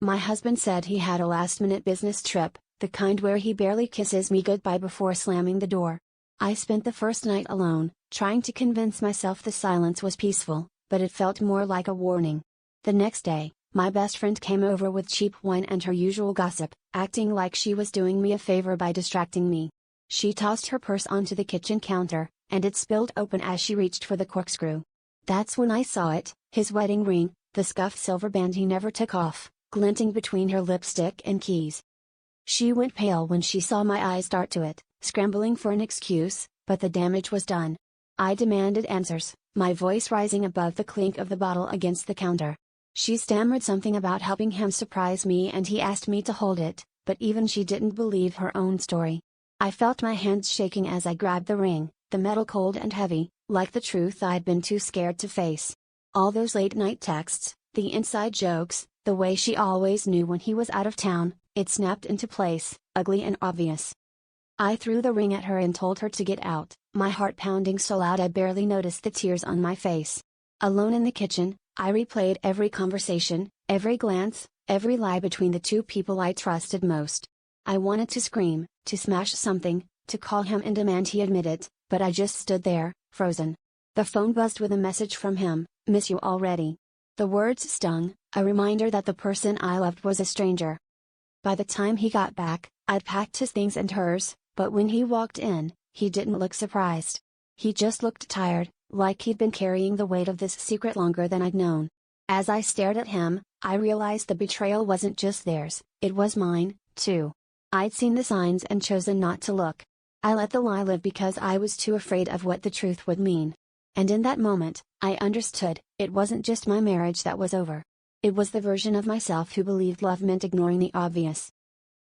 My husband said he had a last-minute business trip, the kind where he barely kisses me goodbye before slamming the door. I spent the first night alone, trying to convince myself the silence was peaceful, but it felt more like a warning. The next day, my best friend came over with cheap wine and her usual gossip, acting like she was doing me a favor by distracting me. She tossed her purse onto the kitchen counter, and it spilled open as she reached for the corkscrew. That's when I saw it, his wedding ring, the scuffed silver band he never took off, glinting between her lipstick and keys. She went pale when she saw my eyes dart to it, scrambling for an excuse, but the damage was done. I demanded answers, my voice rising above the clink of the bottle against the counter. She stammered something about helping him surprise me and he asked me to hold it, but even she didn't believe her own story. I felt my hands shaking as I grabbed the ring, the metal cold and heavy, like the truth I'd been too scared to face. All those late-night texts, the inside jokes, the way she always knew when he was out of town, it snapped into place, ugly and obvious. I threw the ring at her and told her to get out, my heart pounding so loud I barely noticed the tears on my face. Alone in the kitchen, I replayed every conversation, every glance, every lie between the two people I trusted most. I wanted to scream, to smash something, to call him and demand he admit it, but I just stood there, frozen. The phone buzzed with a message from him, "Miss you already." The words stung, a reminder that the person I loved was a stranger. By the time he got back, I'd packed his things and hers, but when he walked in, he didn't look surprised. He just looked tired, like he'd been carrying the weight of this secret longer than I'd known. As I stared at him, I realized the betrayal wasn't just theirs, it was mine, too. I'd seen the signs and chosen not to look. I let the lie live because I was too afraid of what the truth would mean. And in that moment, I understood, it wasn't just my marriage that was over. It was the version of myself who believed love meant ignoring the obvious.